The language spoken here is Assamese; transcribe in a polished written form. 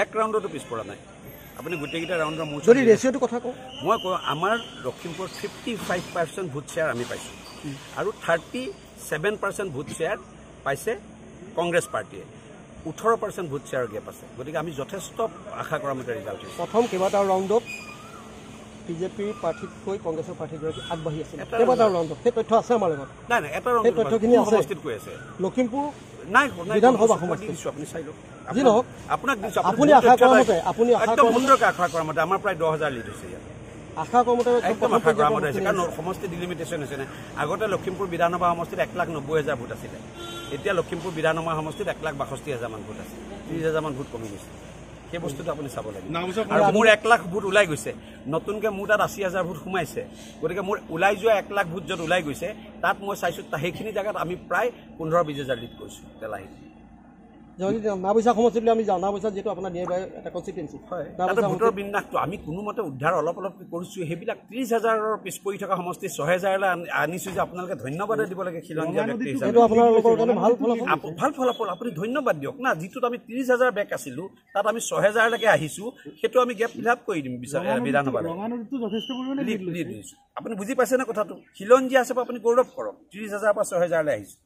এক ৰাউণ্ডতো পিছপৰা নাই আপুনি গোটেইকেইটা ৰাউণ্ডৰ মোৰ যদি ৰেচিঅ'টো কথা কওঁ মই কওঁ আমাৰ লখিমপুৰ 55% ভোট শ্বেয়াৰ আমি পাইছোঁ আৰু 37% ভোট শ্বেয়াৰ পাইছে কংগ্ৰেছ পাৰ্টীয়ে 18% ভোট শ্বেয়াৰ গেপ আছে গতিকে আমি যথেষ্ট আশা কৰা মতে ৰিজাল্ট হৈছে প্ৰথম কেইবাটাও ৰাউণ্ডত বিজেপিৰ প্ৰাৰ্থীতকৈ কংগ্ৰেছৰ প্ৰাৰ্থীগৰাকী আগবাঢ়ি আছিল কেইবাটাও ৰাউণ্ডত সেই তথ্য আছে আমাৰ লগত নাই নাই এটা ৰাউণ্ড তথ্যখিনি সমষ্টিত কৈ আছে লখিমপুৰ নাই বিধানসভা সমষ্টি দিছোঁ আপুনি চাই লওক যি নহওক আপোনাক দিছোঁ আপুনি আশা কৰা মতে একদম সুন্দৰকৈ আশা কৰা মতে আমাৰ প্ৰায় 10,000 লিড হৈছে ইয়াত আশা কৰা মতে একদম আশা কৰা মতে হৈছে কাৰণ সমষ্টি ডিলিমিটেশ্যন হৈছে নে আগতে লখিমপুৰ বিধানসভা সমষ্টিত 1,90,000 ভোট আছিলে এতিয়া লখিমপুৰ বিধানসভা সমষ্টিত 1,62,000 মান ভোট আছে 30,000 মান ভোট কমি গৈছে সেই বস্তুটো আপুনি চাব লাগিব আৰু মোৰ 1 লাখ ভোট ওলাই গৈছে নতুনকৈ মোৰ তাত 80,000 ভোট সোমাইছে গতিকে মোৰ ওলাই যোৱা 1 লাখ ভোট য'ত ওলাই গৈছে তাত মই চাইছোঁ সেইখিনি জেগাত আমি প্ৰায় 15-20,000 লিড কৰিছোঁ তেলাহী যদি নাওবৈচা সমষ্টিলৈ আমি যাওঁ নাওবৈচা যিহেতু আপোনাৰ নিয়াৰবাই এটা কনষ্টিটুৱেঞ্চি হয় ভোটৰ বিন্যাসটো আমি কোনোমতে উদ্ধাৰ অলপ কৰিছোঁ সেইবিলাক 30,000ৰ পিছ পৰি থকা সমষ্টি 6,000লৈ আনিছোঁ যে আপোনালোকে ধন্যবাদে দিব লাগে খিলঞ্জীয়া ব্যক্তি হিচাপে ভাল ফলাফল আপুনি ধন্যবাদ দিয়ক না যিটোত আমি 30,000 বেক আছিলোঁ তাত আমি 6,000লৈকে আহিছোঁ সেইটো আমি গেপ ফিল আপ কৰি দিম বিধানসভাত আপুনি বুজি পাইছেনে কথাটো খিলঞ্জীয়া হিচাপে আপুনি গৌৰৱ কৰক 30,000ৰ পৰা 6,000লৈ আহিছোঁ